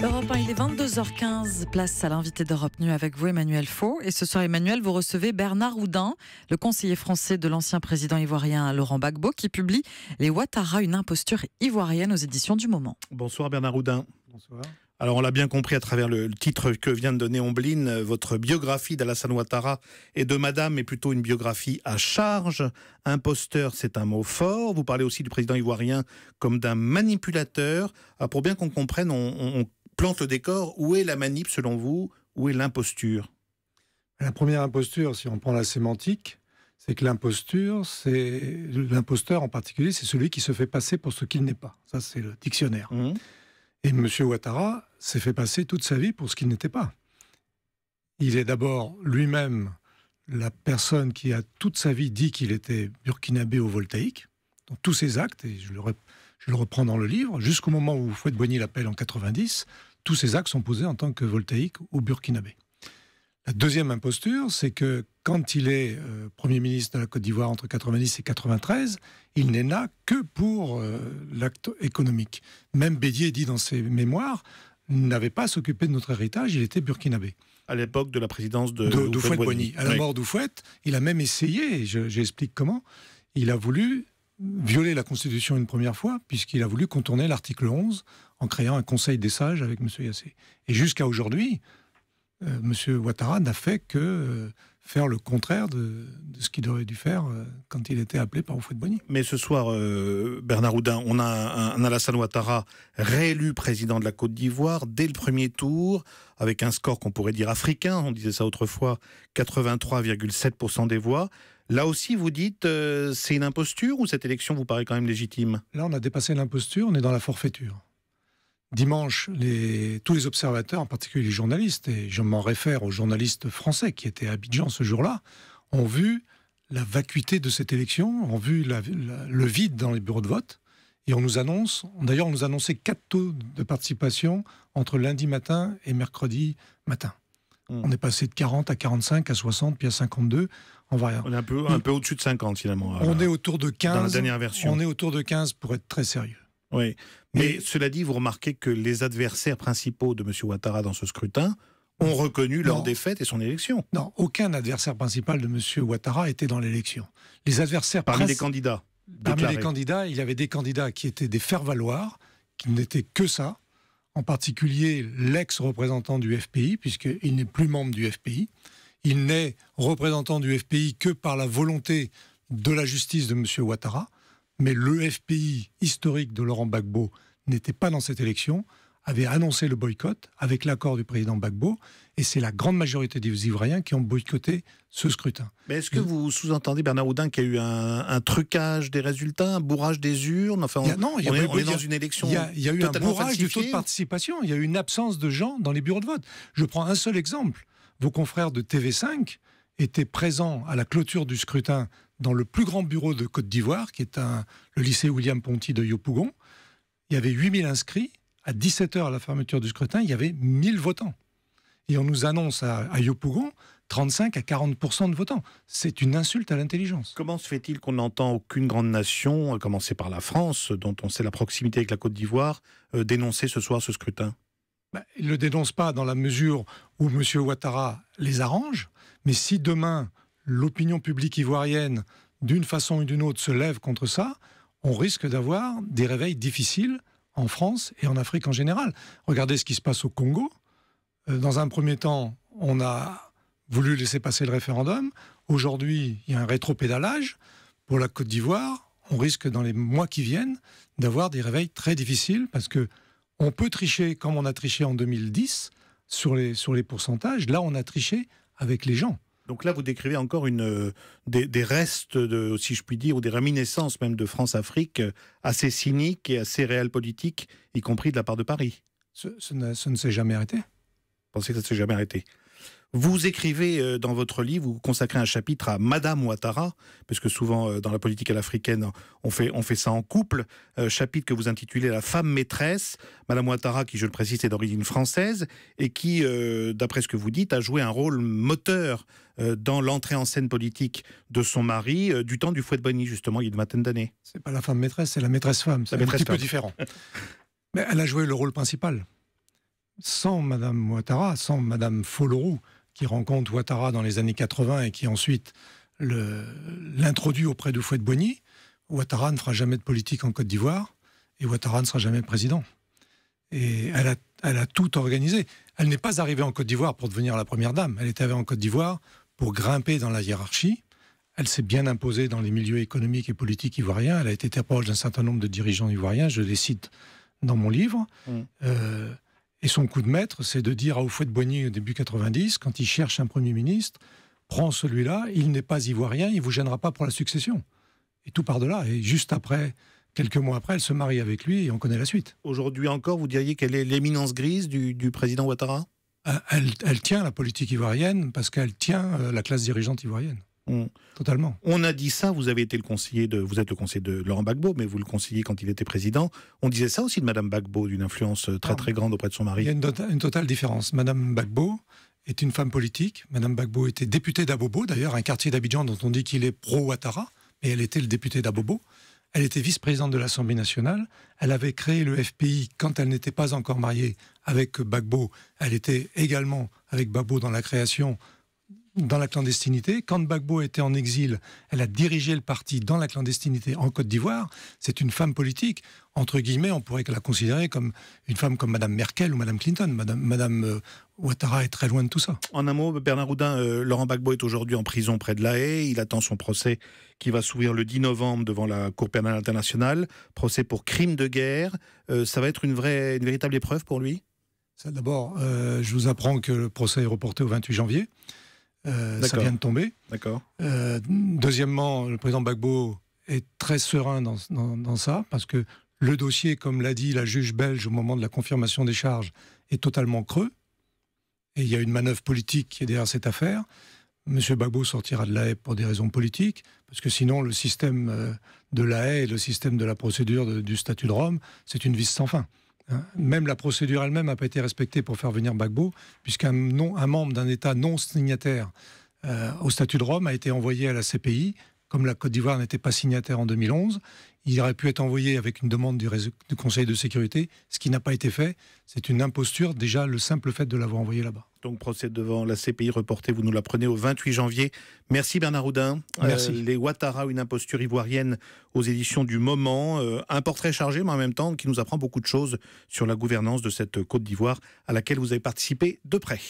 Europe 1, il est 22h15, place à l'invité d'Europe Nuit avec vous, Emmanuel Faux. Et ce soir, Emmanuel, vous recevez Bernard Oudin, le conseiller français de l'ancien président ivoirien Laurent Gbagbo, qui publie Les Ouattara, une imposture ivoirienne aux éditions du Moment. Bonsoir Bernard Oudin. Bonsoir. Alors on l'a bien compris à travers le titre que vient de donner Ombline, votre biographie d'Alassane Ouattara et de Madame est plutôt une biographie à charge. Imposteur, c'est un mot fort. Vous parlez aussi du président ivoirien comme d'un manipulateur. Alors pour bien qu'on comprenne, on plante le décor. Où est la manip selon vous? Où est l'imposture? La première imposture, si on prend la sémantique, c'est que l'imposture, c'est l'imposteur en particulier, c'est celui qui se fait passer pour ce qu'il n'est pas. Ça, c'est le dictionnaire. Et M. Ouattara s'est fait passer toute sa vie pour ce qu'il n'était pas. Il est d'abord lui-même la personne qui a toute sa vie dit qu'il était burkinabé au voltaïque, dans tous ses actes, et je le reprends dans le livre, jusqu'au moment où Houphouët-Boigny l'appelle en 90, tous ses actes sont posés en tant que voltaïque ou burkinabé. La deuxième imposture, c'est que quand il est Premier ministre de la Côte d'Ivoire entre 90 et 93, il n'est là que pour l'acte économique. Même Bédier dit dans ses mémoires, il n'avait pas à s'occuper de notre héritage, il était burkinabé. À l'époque de la présidence de Houphouët-Boigny. À la mort d'Houphouët, il a même essayé, et j'explique comment, il a voulu violer la Constitution une première fois, puisqu'il a voulu contourner l'article 11 en créant un conseil des sages avec M. Yassé. Et jusqu'à aujourd'hui, M. Ouattara n'a fait que faire le contraire de ce qu'il aurait dû faire quand il était appelé par Houphouët-Boigny. Mais ce soir, Bernard Oudin, on a un Alassane Ouattara réélu président de la Côte d'Ivoire dès le premier tour, avec un score qu'on pourrait dire africain, on disait ça autrefois, 83,7% des voix. Là aussi, vous dites, c'est une imposture ou cette élection vous paraît quand même légitime? Là, on a dépassé l'imposture, on est dans la forfaiture. Dimanche, tous les observateurs, en particulier les journalistes, et je m'en réfère aux journalistes français qui étaient à Abidjan ce jour-là, ont vu la vacuité de cette élection, ont vu le vide dans les bureaux de vote, et on nous annonçait 4 taux de participation entre lundi matin et mercredi matin. On est passé de 40 à 45, à 60, puis à 52, en variant. On est un peu au-dessus de 50 finalement. On est autour de 15. Dans la dernière version. On est autour de 15 pour être très sérieux. Oui, mais cela dit, vous remarquez que les adversaires principaux de M. Ouattara dans ce scrutin ont reconnu leur défaite et son élection. Non, aucun adversaire principal de M. Ouattara était dans l'élection. Les adversaires Parmi les candidats. Parmi les candidats, il y avait des candidats qui étaient des faire-valoir, qui n'étaient que ça, en particulier l'ex-représentant du FPI, puisqu'il n'est plus membre du FPI. Il n'est représentant du FPI que par la volonté de la justice de M. Ouattara. Mais le FPI historique de Laurent Gbagbo n'était pas dans cette élection, avait annoncé le boycott avec l'accord du président Gbagbo, et c'est la grande majorité des Ivoiriens qui ont boycotté ce scrutin. Mais est-ce que vous sous-entendez, Bernard Oudin, qu'il y a eu un trucage des résultats, un bourrage des urnes? Enfin, on est dans une élection. Il y a eu un bourrage du taux de participation, il y a eu une absence de gens dans les bureaux de vote. Je prends un seul exemple. Vos confrères de TV5 étaient présents à la clôture du scrutin dans le plus grand bureau de Côte d'Ivoire, qui est le lycée William Ponty de Yopougon. Il y avait 8000 inscrits. À 17h à la fermeture du scrutin, il y avait 1000 votants. Et on nous annonce à Yopougon 35 à 40% de votants. C'est une insulte à l'intelligence. Comment se fait-il qu'on n'entend aucune grande nation, à commencer par la France, dont on sait la proximité avec la Côte d'Ivoire, dénoncer ce soir ce scrutin? Ils ne le dénoncent pas dans la mesure où M. Ouattara les arrange, mais si demain l'opinion publique ivoirienne, d'une façon ou d'une autre, se lève contre ça, on risque d'avoir des réveils difficiles en France et en Afrique en général. Regardez ce qui se passe au Congo. Dans un premier temps, on a voulu laisser passer le référendum. Aujourd'hui, il y a un rétropédalage. Pour la Côte d'Ivoire, on risque dans les mois qui viennent d'avoir des réveils très difficiles parce que on peut tricher comme on a triché en 2010 sur les pourcentages. Là, on a triché avec les gens. Donc là, vous décrivez encore des restes, si je puis dire, ou des réminiscences même de France-Afrique assez cyniques et assez réel-politiques, y compris de la part de Paris. Ce ne s'est jamais arrêté. Vous pensez que ça ne s'est jamais arrêté? Vous écrivez dans votre livre, vous consacrez un chapitre à Madame Ouattara, parce que souvent dans la politique à l'africaine, on fait ça en couple. Chapitre que vous intitulez La femme maîtresse. Madame Ouattara, qui je le précise est d'origine française, et qui, d'après ce que vous dites, a joué un rôle moteur dans l'entrée en scène politique de son mari, du temps du Houphouët-Boigny, justement, il y a une vingtaine d'années. C'est pas la femme maîtresse, c'est la maîtresse femme. C'est un petit peu différent. Mais elle a joué le rôle principal. sans Mme Ouattara, sans Mme Folorou, qui rencontre Ouattara dans les années 80 et qui ensuite l'introduit auprès de Houphouët-Boigny, Ouattara ne fera jamais de politique en Côte d'Ivoire et Ouattara ne sera jamais président. Et elle a tout organisé. Elle n'est pas arrivée en Côte d'Ivoire pour devenir la première dame. Elle est arrivée en Côte d'Ivoire pour grimper dans la hiérarchie. Elle s'est bien imposée dans les milieux économiques et politiques ivoiriens. Elle a été très proche d'un certain nombre de dirigeants ivoiriens. Je les cite dans mon livre. Et son coup de maître, c'est de dire à Houphouët-Boigny au début 90, quand il cherche un Premier ministre, prends celui-là, il n'est pas ivoirien, il ne vous gênera pas pour la succession. Et tout part de là. Et juste après, quelques mois après, elle se marie avec lui et on connaît la suite. Aujourd'hui encore, vous diriez quelle est l'éminence grise du président Ouattara ? Elle tient la politique ivoirienne parce qu'elle tient la classe dirigeante ivoirienne. Totalement. On a dit ça, vous êtes le conseiller de Laurent Gbagbo, mais vous le conseillez quand il était président. On disait ça aussi de Madame Gbagbo, d'une influence très grande auprès de son mari. Il y a une totale différence. Madame Gbagbo est une femme politique. Madame Gbagbo était députée d'Abobo, d'ailleurs, un quartier d'Abidjan dont on dit qu'il est pro-Ouattara, mais elle était le député d'Abobo. Elle était vice-présidente de l'Assemblée nationale. Elle avait créé le FPI quand elle n'était pas encore mariée avec Gbagbo. Elle était également avec Gbagbo dans la création, dans la clandestinité. Quand Gbagbo était en exil, elle a dirigé le parti dans la clandestinité en Côte d'Ivoire. C'est une femme politique. Entre guillemets, on pourrait la considérer comme une femme comme Madame Merkel ou Madame Clinton. Madame Ouattara est très loin de tout ça. En un mot, Bernard Oudin, Laurent Gbagbo est aujourd'hui en prison près de La Haye. Il attend son procès qui va s'ouvrir le 10 novembre devant la Cour pénale internationale. Procès pour crime de guerre. Ça va être une véritable épreuve pour lui ? D'abord, je vous apprends que le procès est reporté au 28 janvier. Ça vient de tomber. D'accord. Deuxièmement, le président Gbagbo est très serein dans ça, parce que le dossier, comme l'a dit la juge belge au moment de la confirmation des charges, est totalement creux. Et il y a une manœuvre politique qui est derrière cette affaire. Monsieur Gbagbo sortira de La Haye pour des raisons politiques, parce que sinon le système de La Haye et le système de la procédure du statut de Rome, c'est une vis sans fin. Même la procédure elle-même n'a pas été respectée pour faire venir Gbagbo, puisqu'un membre d'un État non signataire au statut de Rome a été envoyé à la CPI. Comme la Côte d'Ivoire n'était pas signataire en 2011, il aurait pu être envoyé avec une demande du Conseil de sécurité, ce qui n'a pas été fait. C'est une imposture, déjà le simple fait de l'avoir envoyé là-bas. Donc procès devant la CPI reporté, vous nous l'apprenez, au 28 janvier. Merci Bernard Oudin. Merci. Les Ouattara, une imposture ivoirienne aux éditions du Moment. Un portrait chargé, mais en même temps qui nous apprend beaucoup de choses sur la gouvernance de cette Côte d'Ivoire à laquelle vous avez participé de près.